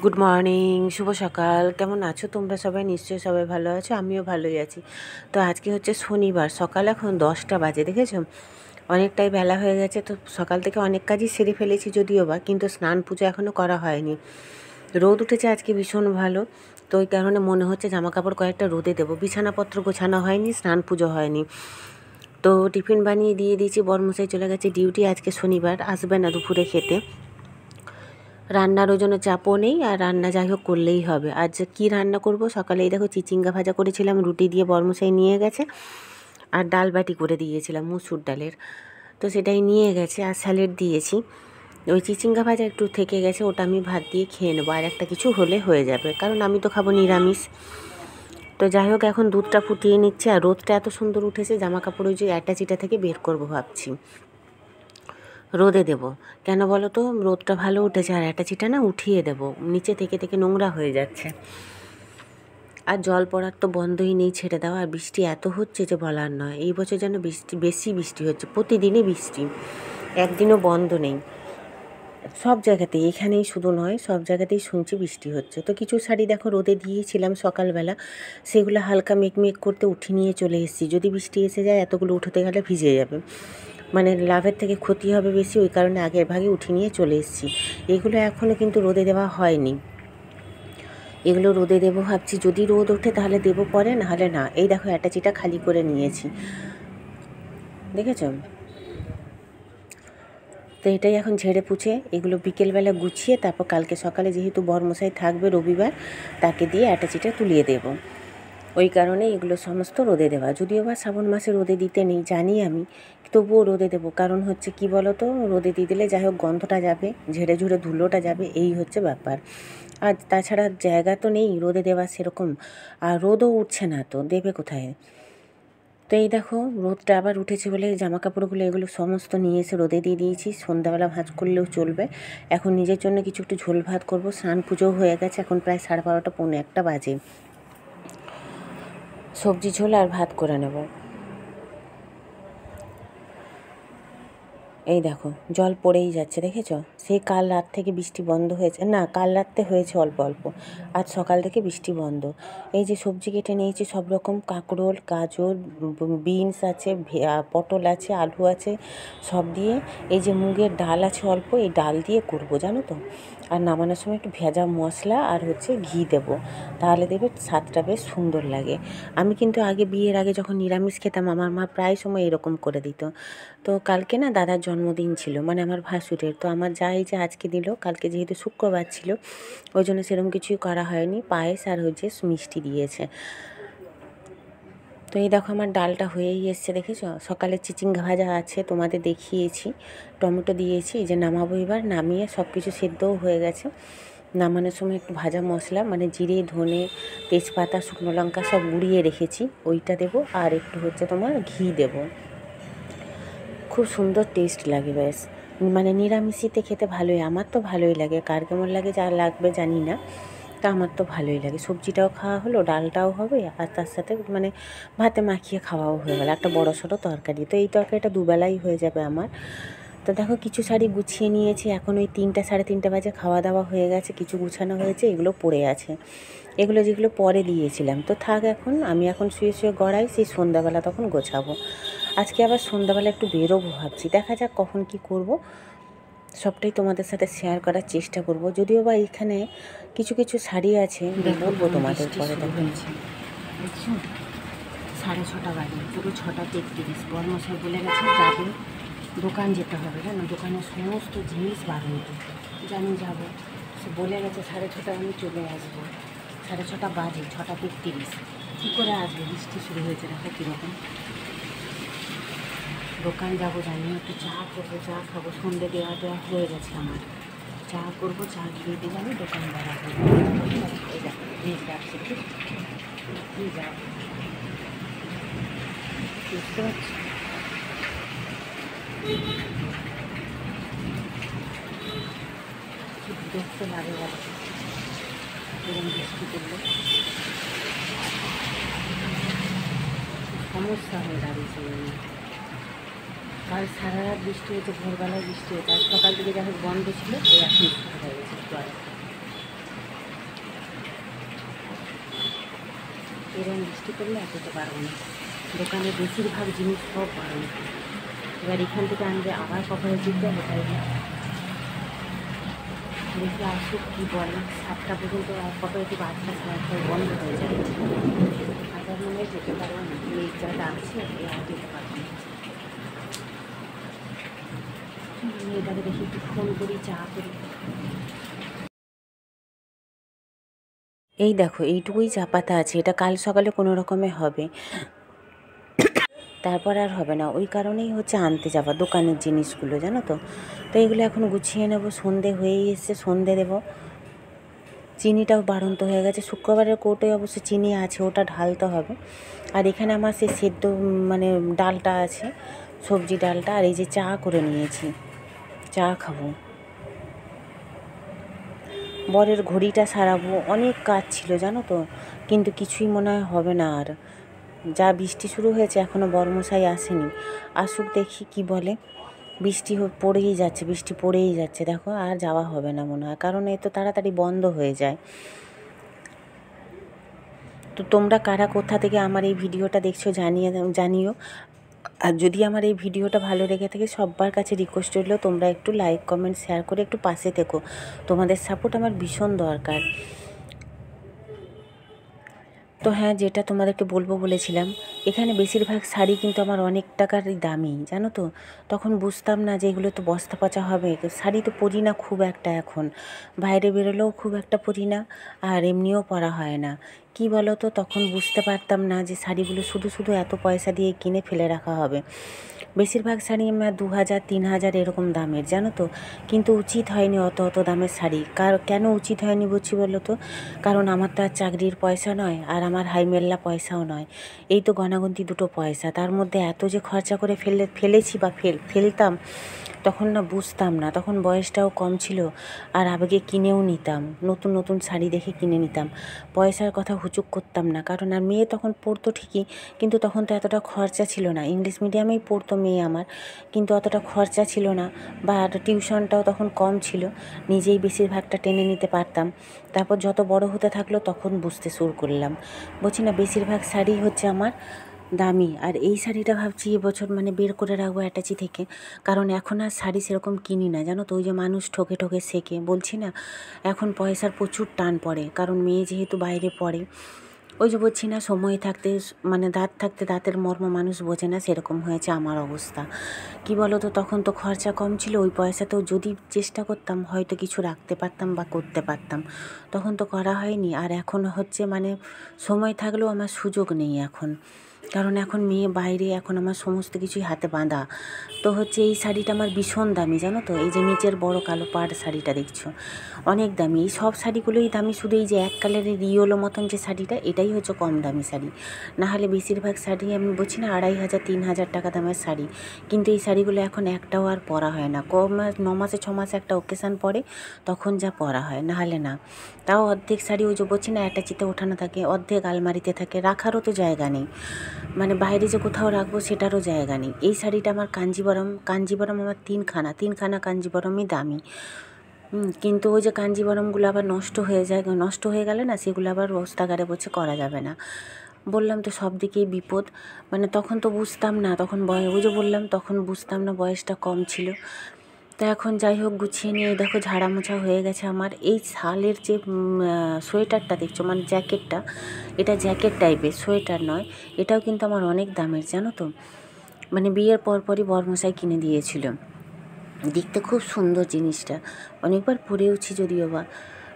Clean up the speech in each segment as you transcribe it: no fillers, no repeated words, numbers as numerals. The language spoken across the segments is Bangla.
গুড মর্নিং, শুভ সকাল। কেমন আছো তোমরা সবাই? নিশ্চয়ই সবাই ভালো আছো, আমিও ভালোই আছি। তো আজকে হচ্ছে শনিবার, সকাল এখন 10টা বাজে, দেখেছো? অনেকটাই বেলা হয়ে গেছে। তো সকাল থেকে অনেক কাজই সেরে ফেলেছি যদিও বা, কিন্তু স্নান পুজো এখনও করা হয়নি। রোদ উঠেছে আজকে ভীষণ ভালো, তো ওই কারণে মনে হচ্ছে জামা কাপড় কয়েকটা রোদে দেবো। বিছানাপত্র গোছানো হয়নি, স্নান পুজো হয়নি। তো টিফিন বানিয়ে দিয়ে দিয়েছি, বরমশাই চলে গেছে ডিউটি, আজকে শনিবার, আসবে না দুপুরে খেতে। রান্নার ওই জন্য চাপও নেই, আর রান্না যাই হোক করলেই হবে। আজ কী রান্না করব? সকালেই দেখো চিচিঙ্গা ভাজা করেছিলাম, রুটি দিয়ে বরমশাই নিয়ে গেছে, আর ডাল বাটি করে দিয়েছিলাম মুসুর ডালের, তো সেটাই নিয়ে গেছে। আর স্যালাড দিয়েছি। ওই চিচিঙ্গা ভাজা একটু থেকে গেছে, ওটা আমি ভাত দিয়ে খেয়ে নেবো, আর একটা কিছু হলে হয়ে যাবে, কারণ আমি তো খাবো নিরামিষ। তো যাই হোক, এখন দুধটা ফুটিয়ে নিচ্ছে, আর রোদটা এত সুন্দর উঠেছে, জামা কাপড় ওই যে অ্যাটাচিটা থেকে বের করবো ভাবছি, রোদে দেব। কেন বলো তো? রোদটা ভালো উঠেছে, আর অ্যাটাচিটা না উঠিয়ে দেব, নিচে থেকে থেকে নোংরা হয়ে যাচ্ছে। আর জল পড়ার তো বন্ধই নেই, ছেড়ে দেওয়া। আর বৃষ্টি এত হচ্ছে যে বলার নয়। এই বছর যেন বেশি বৃষ্টি হচ্ছে, প্রতিদিনই বৃষ্টি, একদিনও বন্ধ নেই। সব জায়গাতেই, এখানেই শুধু নয়, সব জায়গাতেই শুনছি বৃষ্টি হচ্ছে। তো কিছু শাড়ি দেখো রোদে দিয়েছিলাম সকালবেলা, সেগুলো হালকা মেঘ করতে উঠিয়ে নিয়ে চলে এসেছি। যদি বৃষ্টি এসে যায়, এতগুলো উঠোতে গেলে ভিজে যাবে, মানে লাভের থেকে ক্ষতি হবে বেশি, ওই কারণে আগের ভাগে উঠিয়ে নিয়ে চলে এসেছি। এগুলো এখনও কিন্তু রোদে দেওয়া হয়নি, এগুলো রোদে দেবো ভাবছি। যদি রোদ ওঠে তাহলে দেবো পরে, নাহলে না। এই দেখো অ্যাটাচিটা খালি করে নিয়েছি, দেখেছো? তো এটাই এখন ঝেড়ে পুছে এগুলো বিকেলবেলা গুছিয়ে, তারপর কালকে সকালে যেহেতু বরমশাই থাকবে রবিবার, তাকে দিয়ে অ্যাটাচিটা তুলিয়ে দেব। ওই কারণে এগুলো সমস্ত রোদে দেওয়া। যদিও বা শ্রাবণ মাসে রোদে দিতে নেই জানি আমি, তবুও রোদে দেবো। কারণ হচ্ছে কি বলো তো, রোদে দিয়ে দিলে যাই হোক গন্ধটা যাবে, ঝেড়ে ঝুড়ে ধুলোটা যাবে, এই হচ্ছে ব্যাপার। আর তাছাড়া জায়গা তো নেই রোদে দেওয়া সেরকম, আর রোদও উঠছে না, তো দেবে কোথায়? তো এই দেখো রোদটা আবার উঠেছে বলে জামা কাপড়গুলো এগুলো সমস্ত নিয়ে এসে রোদে দিয়ে দিয়েছি। সন্ধ্যাবেলা ভাঁজ করলেও চলবে। এখন নিজের জন্য কিছু একটু ঝোল ভাত করব। স্নান পুজোও হয়ে গেছে, এখন প্রায় 12:30 পৌনে 1টা বাজে। সবজি ঝোল আর ভাত করে নেব। এই দেখো জল পড়েই যাচ্ছে, দেখেছো? সেই কাল রাত থেকে বৃষ্টি বন্ধ হয়েছে না, কাল রাত্রে হয়েছে অল্প অল্প, আজ সকাল থেকে বৃষ্টি বন্ধ। এই যে সবজি কেটে নিয়েছি সব রকম, কাঁকরোল, গাজর, বিনস আছে, পটল আছে, আলু আছে, সব দিয়ে। এই যে মুগের ডাল আছে অল্প, এই ডাল দিয়ে করবো, জানো তো? আর নামানোর সময় একটু ভেজা মশলা আর হচ্ছে ঘি দেবো, তাহলে দেবে স্বাদটা বেশ সুন্দর লাগে। আমি কিন্তু আগে, বিয়ের আগে যখন নিরামিষ খেতাম, আমার মা প্রায় সময় এরকম করে দিত। তো কালকে না দাদার জন্মদিন ছিল, মানে আমার ভাসুরের। তো আমার যা এই যে আজকে দিল, কালকে যেহেতু শুক্রবার ছিল, ওই জন্য সেরকম কিছুই করা হয়নি, পায়েস আর হচ্ছে মিষ্টি দিয়েছে। তো এই দেখো আমার ডালটা হয়েই এসছে, দেখেছো? সকালে চিচিঙ্গা ভাজা আছে, তোমাদের দেখিয়েছি, টমেটো দিয়েছি। এই যে নামাবো এবার, নামিয়ে সব কিছু সেদ্ধও হয়ে গেছে। নামানোর সময় একটু ভাজা মশলা, মানে জিরে, ধনে, তেজপাতা, শুকনো লঙ্কা সব গুঁড়িয়ে রেখেছি, ওইটা দেবো। আর একটু হচ্ছে তোমার ঘি দেবো, খুব সুন্দর টেস্ট লাগে ব্যাস। মানে নিরামিষিতে খেতে ভালোই, আমার তো ভালোই লাগে। কার কেমন লাগে, যা লাগবে জানি না, তা আমার তো ভালোই লাগে। সবজিটাও খাওয়া হলো, ডালটাও হবে, আর তার সাথে মানে ভাতে মাখিয়ে খাওয়াও হয়ে গেল, একটা বড়সড় তরকারি। তো এই তরকারিটা দুবেলাই হয়ে যাবে আমার। তো দেখো কিছু শাড়ি গুছিয়ে নিয়েছি, এখন ওই 3টা 3:30 বাজে খাওয়া দাওয়া হয়ে গেছে, কিছু গুছানো হয়েছে, এগুলো পড়ে আছে, এগুলো যেগুলো পরে দিয়েছিলাম। তো থাক, এখন আমি এখন শুয়ে শুয়ে গড়াই, সেই সন্ধ্যাবেলা তখন গোছাবো। আজকে আবার সন্ধ্যাবেলা একটু বেরোবো ভাবছি, দেখা যাক কখন কি করব, সবটাই তোমাদের সাথে শেয়ার করার চেষ্টা করব। যদিও বা এখানে কিছু কিছু শাড়ি আছে, বলবো তোমাদের পরে। দেখো 6:30 বাজে, পুরো 6:33। বরমশাই বলে গেছে যাবে, দোকান যেতে হবে, জানো? দোকানের সমস্ত জিনিস বার হইতে জানি যাবো, সে বলে গেছে 6:30 আমি চলে আসবো। 6:30 বাজে, 6:33, কী করে আসবো? বৃষ্টি শুরু হয়েছে, দেখো কীরকম। দোকান যাবো, জানি একটু চা করবো, চা খাবো, সন্ধ্যে দেওয়া হয়ে গেছে আমার। চা করবো, চা খেয়ে দিয়ে যাবো, দোকান বেড়াবো। এই দেখো ভিজ রাখছি, ভিজ রাখছি, বুঝতে পারছি। দেখতে লাগে বলো এরকম বৃষ্টি করলে, সমস্যা হয়ে দাঁড়িয়েছে। কাল সারা রাত বৃষ্টি হয়েছে, ভোরবেলায় বৃষ্টি হয়েছে, আর সকাল থেকে যা হোক বন্ধ ছিল, এই এখন শুরু হয়ে গেছে একটু আগে। এরকম বৃষ্টি করলে আর যেতে পারবো না। দোকানে বেশিরভাগ জিনিস সব বারণ। এবার এখান থেকে আনবে আবার কখনো দিতে হবে, তাই না? দেখি আসুক কী বলে। 7টা পর্যন্ত কপারেটিভ 8টা 8টায় বন্ধ হয়ে যায়। আবার মনে হয় যেতে পারবো না, এই যা ডাকছে আর যেতে পারবো না। মেয়েটাকে দেখি একটু ফোন করি, চা করি। এই দেখো এইটুকুই চা পাতা আছে, এটা কাল সকালে কোনো রকমে হবে, তারপর আর হবে না। ওই কারণেই হচ্ছে আনতে যাওয়া দোকানের জিনিসগুলো, জানো তো। তো এইগুলো এখন গুছিয়ে নেবো, সন্ধে হয়েই এসছে, সন্ধে দেবো। চিনিটাও বাড়ন্ত হয়ে গেছে, শুক্রবারের কৌটোয় অবশ্য চিনি আছে, ওটা ঢালতে হবে। আর এখানে আমার সেই সেদ্ধ মানে ডালটা আছে, সবজি ডালটা। আর এই যে চা করে নিয়েছি, চা খাবো। বরের ঘড়িটা সারাবো, অনেক কাজ ছিল জানো তো, কিন্তু কিছুই মনে হয় হবে না আর। যা বৃষ্টি শুরু হয়েছে, এখনও বরমশাই আসেনি, আসুক দেখি কি বলে। বৃষ্টি পড়েই যাচ্ছে, বৃষ্টি পড়েই যাচ্ছে, দেখো আর যাওয়া হবে না মনে হয়, কারণ এ তো তাড়াতাড়ি বন্ধ হয়ে যায়। তো তোমরা কারা কোথা থেকে আমার এই ভিডিওটা দেখছো জানিও। আর যদি আমার এই ভিডিওটা ভালো লেগে থাকে, সবার কাছে রিকোয়েস্ট রইল তোমরা একটু লাইক কমেন্ট শেয়ার করে একটু পাশে থেকো। তোমাদের সাপোর্ট আমার ভীষণ দরকার। তো হ্যাঁ, যেটা তোমাদেরকে বলবো বলেছিলাম, এখানে বেশিরভাগ শাড়ি কিন্তু আমার অনেক টাকারই দামি, জানো তো। তখন বুঝতাম না যে এগুলো তো বস্তা পচা হবে। শাড়ি তো পরি না খুব একটা এখন, বাইরে বেরোলেও খুব একটা পরি না, আর এমনিও পরা হয় না। কি বলো তো, তখন বুঝতে পারতাম না যে শাড়িগুলো শুধু শুধু এত পয়সা দিয়ে কিনে ফেলে রাখা হবে। বেশিরভাগ শাড়ি আমার 2000 3000 এরকম দামের, জানো তো। কিন্তু উচিত হয়নি অত অত দামের শাড়ি। কেন উচিত হয়নি বলছি বলো তো? কারণ আমার তো আর চাকরির পয়সা নয়, আর আমার হাইমেল্লা পয়সাও নয়। এই তো গণাগন্তি দুটো পয়সা, তার মধ্যে এত যে খরচা করে ফেলেছি বা ফেলতাম, তখন না বুঝতাম না, তখন বয়সটাও কম ছিল। আর আবেগে কিনেও নিতাম, নতুন নতুন শাড়ি দেখে কিনে নিতাম, পয়সার কথা হুচুক করতাম না। কারণ আর মেয়ে তখন পড়তো ঠিকই, কিন্তু তখন তো এতটা খরচা ছিল না। ইংলিশ মিডিয়ামেই পড়তো মেয়ে আমার, কিন্তু অতটা খরচা ছিল না, বা টিউশনটাও তখন কম ছিল, নিজেই বেশিরভাগটা টেনে নিতে পারতাম। তারপর যত বড় হতে থাকলো তখন বুঝতে শুরু করলাম, বলছি না বেশিরভাগ শাড়ি হচ্ছে আমার দামি। আর এই শাড়িটা ভাবছি এবছর মানে বের করে রাখবো অ্যাটাচি থেকে, কারণ এখন আর শাড়ি সেরকম কিনি না, জানো তো। ওই যে মানুষ ঠকে ঠকে শেখে, বলছি না, এখন পয়সার প্রচুর টান পড়ে, কারণ মেয়ে যেহেতু বাইরে পড়ে। ওই যে বলছি না, সময় থাকতে মানে দাঁত থাকতে দাঁতের মর্ম মানুষ বোঝে না, সেরকম হয়েছে আমার অবস্থা। কি বলো তো, তখন তো খরচা কম ছিল, ওই পয়সাতেও যদি চেষ্টা করতাম হয়তো কিছু রাখতে পারতাম বা করতে পারতাম, তখন তো করা হয়নি। আর এখন হচ্ছে মানে সময় থাকলেও আমার সুযোগ নেই এখন, কারণ এখন মেয়ে বাইরে, এখন আমার সমস্ত কিছুই হাতে বাঁধা। তো হচ্ছে এই শাড়িটা আমার ভীষণ দামি, জানো তো। এই যে নিচের বড় কালো পাড় শাড়িটা দেখছো, অনেক দামি। এই সব শাড়িগুলোই দামি, শুধু এই যে এক কালারের রিওলো মতন যে শাড়িটা, এটাই হচ্ছে কম দামি শাড়ি। নাহলে বেশিরভাগ শাড়ি আমি বলছি না 2500 3000 টাকা দামের শাড়ি। কিন্তু এই শাড়িগুলো এখন একটাও আর পরা হয় না, 9 মাসে 6 মাসে একটা ওকেশান পরে, তখন যা পরা হয়, নাহলে না। তাও অর্ধেক শাড়ি ওই যে বলছি না অ্যাটাচিতে ওঠানো থাকে, অর্ধেক আলমারিতে থাকে, রাখারও তো জায়গা নেই, মানে বাইরে যে কোথাও রাখবো সেটারও জায়গা নেই। এই শাড়িটা আমার কাঞ্জিবরম আমার তিনখানা কাঞ্জিবরমই দামি। কিন্তু ওই যে কাঞ্জিবরমগুলো আবার নষ্ট হয়ে গেলে না, সেগুলো আবার বস্তাগারে বসে করা যাবে না। বললাম তো সব দিকেই বিপদ। মানে তখন তো বুঝতাম না, তখন ওই যে বললাম তখন বুঝতাম না, বয়সটা কম ছিল। তা এখন যাই হোক, গুছিয়ে নিয়ে দেখো ঝাড়া মোছা হয়ে গেছে আমার। এই শালের যে সোয়েটারটা দেখছো, মানে জ্যাকেটটা, এটা জ্যাকেট টাইপের, সোয়েটার নয়। এটাও কিন্তু আমার অনেক দামের, জানো তো। মানে বিয়ের পরপরই বরমশাই কিনে দিয়েছিল। দেখতে খুব সুন্দর জিনিসটা, অনেকবার পরেওছি যদিও বা।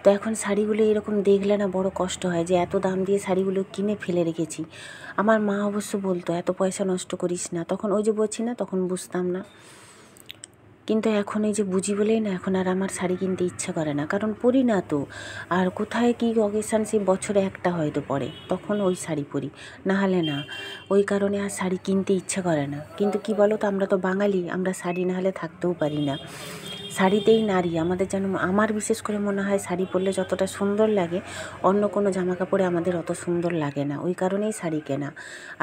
তো এখন শাড়িগুলো এরকম দেখলে না বড় কষ্ট হয়, যে এত দাম দিয়ে শাড়িগুলো কিনে ফেলে রেখেছি। আমার মা অবশ্য বলতো এত পয়সা নষ্ট করিস না, তখন ওই যে বলছি না তখন বুঝতাম না। কিন্তু এখন এই যে বুঝি বলেই না, এখন আর আমার শাড়ি কিনতে ইচ্ছা করে না, কারণ পরি না তো। আর কোথায় কী অকেশান, সেই বছরে একটা হয়তো পরে, তখন ওই শাড়ি পরি, নাহলে না। ওই কারণে আর শাড়ি কিনতে ইচ্ছা করে না। কিন্তু কি বলো তো, আমরা তো বাঙালি, আমরা শাড়ি না হলে থাকতেও পারি না। শাড়িতেই নারী আমাদের, যেন আমার বিশেষ করে মনে হয় শাড়ি পরলে যতটা সুন্দর লাগে, অন্য কোনো জামা কাপড়ে আমাদের অত সুন্দর লাগে না, ওই কারণেই শাড়ি কেনা।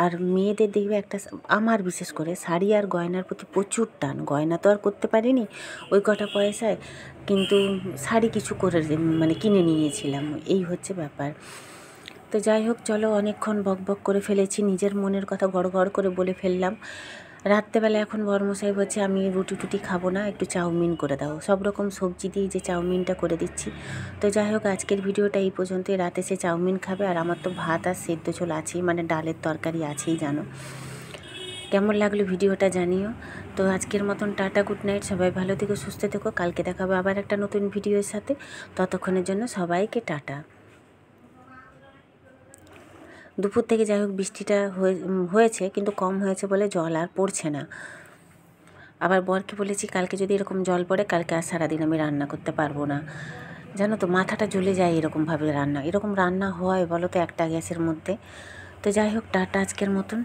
আর মেয়েদের দেখবে একটা, আমার বিশেষ করে শাড়ি আর গয়নার প্রতি প্রচুর টান। গয়না তো আর করতে পারিনি ওই কটা পয়সায়, কিন্তু শাড়ি কিছু করে মানে কিনে নিয়েছিলাম, এই হচ্ছে ব্যাপার। তো যাই হোক, চলো, অনেকক্ষণ বক বক করে ফেলেছি, নিজের মনের কথা গড় গড় করে বলে ফেললাম। রাত্রেবেলা এখন বরমশাই বলছে আমি রুটি টুটি খাবো না, একটু চাউমিন করে দাও। সব রকম সবজি দিয়ে যে চাউমিনটা করে দিচ্ছি। তো যাই হোক, আজকের ভিডিওটা এই পর্যন্তই। রাতে সে চাউমিন খাবে, আর আমার তো ভাত আর সেদ্ধ ঝোল আছেই, মানে ডালের তরকারি আছেই, জানো। কেমন লাগলো ভিডিওটা জানিও। তো আজকের মতন টাটা, গুড নাইট, সবাই ভালো থেকো, সুস্থ থেকো। কালকে দেখাবো আবার একটা নতুন ভিডিওর সাথে। ততক্ষণের জন্য সবাইকে টাটা। দুপুর থেকে যাই হোক বৃষ্টিটা হয়েছে, কিন্তু কম হয়েছে বলে জল আর পড়ছে না। আবার বরকে বলেছি কালকে যদি এরকম জল পড়ে, কালকে আর সারাদিন আমি রান্না করতে পারবো না। জানো তো, মাথাটা জ্বলে যায় এরকম রান্না হয় বলো তো একটা গ্যাসের মধ্যে। তো যাই হোক, টাটা আজকের মতন।